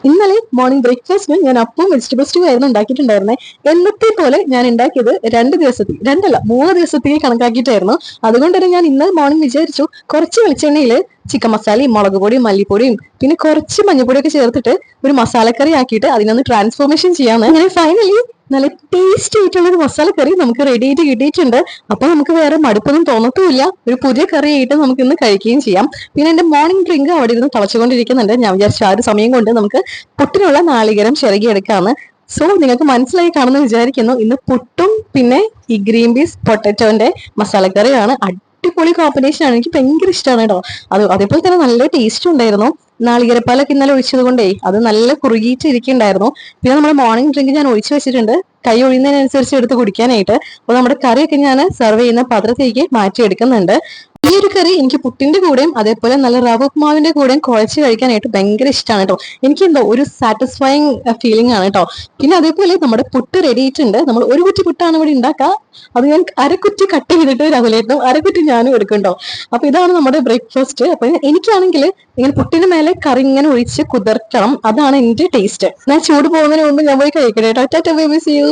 ഇന്നലെ മോർണിംഗ് ബ്രേക്ക്ഫാസ്റ്റിന് ഞാൻ അപ്പവും വെജിറ്റബിൾ സ്റ്റൂ ആയിരുന്നു ഉണ്ടാക്കിയിട്ടുണ്ടായിരുന്നത്. എന്നത്തെ പോലെ ഞാൻ ഉണ്ടാക്കിയത് 2 ദിവസത്തേക്ക്, 2 അല്ല 3 ദിവസത്തേക്ക് കണക്കാക്കിയിട്ടായിരുന്നു. അതുകൊണ്ട് തന്നെ ഞാൻ ഇന്ന് മോർണിംഗ് വിചാരിച്ചു കുറച്ച് വെളിച്ചെണ്ണയിൽ ചിക്കൻ മസാലയും മുളക് പൊടിയും മല്ലിപ്പൊടിയും പിന്നെ കുറച്ച് മഞ്ഞപ്പൊടിയൊക്കെ ചേർത്തിട്ട് ഒരു മസാലക്കറി ആക്കിയിട്ട് അതിനൊന്ന് ട്രാൻസ്ഫോർമേഷൻ ചെയ്യാന്ന്. അങ്ങനെ ഫൈനലി നല്ല ടേസ്റ്റി ആയിട്ടുള്ള ഒരു മസാലക്കറി നമുക്ക് റെഡി ആയിട്ട് കിട്ടിയിട്ടുണ്ട്. അപ്പൊ നമുക്ക് വേറെ മടുപ്പൊന്നും തോന്നത്തുമില്ല. ഒരു പുതിയ കറി ആയിട്ട് നമുക്ക് ഇന്ന് കഴിക്കുകയും ചെയ്യാം. പിന്നെ എന്റെ മോർണിംഗ് ഡ്രിങ്ക് അവിടെ ഇരുന്ന് തിളച്ചുകൊണ്ടിരിക്കുന്നുണ്ട്. ഞാൻ വിചാരിച്ചു ആ ഒരു സമയം കൊണ്ട് നമുക്ക് പുട്ടിനുള്ള നാളികേരം ചിരകിയെടുക്കാന്ന്. സോ നിങ്ങൾക്ക് മനസ്സിലായി കാണുമെന്ന് വിചാരിക്കുന്നു. ഇന്ന് പുട്ടും പിന്നെ ഈ ഗ്രീൻ പീസ് പൊട്ടറ്റോന്റെ മസാലക്കറിയാണ്. അടിപൊളി കോമ്പിനേഷൻ ആണ്. എനിക്ക് ഭയങ്കര ഇഷ്ടമാണ് കേട്ടോ. അതേപോലെ തന്നെ നല്ല ടേസ്റ്റും ഉണ്ടായിരുന്നു. നാളികേരപ്പാലൊക്കെ ഇന്നലെ ഒഴിച്ചത് കൊണ്ടേ അത് നല്ല കുറുകിയിട്ട് ഇരിക്കുന്നുണ്ടായിരുന്നു. പിന്നെ നമ്മുടെ മോർണിംഗ് ഡ്രിങ്ക് ഞാൻ ഒഴിച്ചു വെച്ചിട്ടുണ്ട്, കൈ ഒഴിയുന്നതിനനുസരിച്ച് എടുത്ത് കുടിക്കാനായിട്ട്. അപ്പൊ നമ്മുടെ കറിയൊക്കെ ഞാൻ സെർവ് ചെയ്യുന്ന പാത്രത്തിലേക്ക് മാറ്റിയെടുക്കുന്നുണ്ട്. ഈ ഒരു കറി എനിക്ക് പുട്ടിന്റെ കൂടെയും അതേപോലെ നല്ല റവ ഉപ്മാവിന്റെ കൂടെയും കുഴച്ച് കഴിക്കാനായിട്ട് ഭയങ്കര ഇഷ്ടമാണ് കേട്ടോ. എനിക്ക് എന്തോ ഒരു സാറ്റിസ്ഫൈങ് ഫീലിംഗ് ആണ് കേട്ടോ. പിന്നെ അതേപോലെ നമ്മുടെ പുട്ട് റെഡി ആയിട്ടുണ്ട്. നമ്മൾ ഒരു കുറ്റി പുട്ടാണ് ഇവിടെ ഉണ്ടാക്കുക. അത് ഞാൻ അരക്കുറ്റി കട്ട് ചെയ്തിട്ട് രാഹുലേട്ടും അരക്കുറ്റി ഞാനും എടുക്കും കേട്ടോ. അപ്പൊ ഇതാണ് നമ്മുടെ ബ്രേക്ക്ഫാസ്റ്റ്. അപ്പൊ എനിക്കാണെങ്കിൽ ഇങ്ങനെ പുട്ടിന് മേലെ കറി ഇങ്ങനെ ഒഴിച്ച് കുതിർക്കണം, അതാണ് എന്റെ ടേസ്റ്റ്. ഞാൻ ചൂട് പോകുന്നതിന് മുമ്പ് ഞാൻ പോയി കഴിക്കട്ടെ കേട്ടോ. Tata bye bye, see U.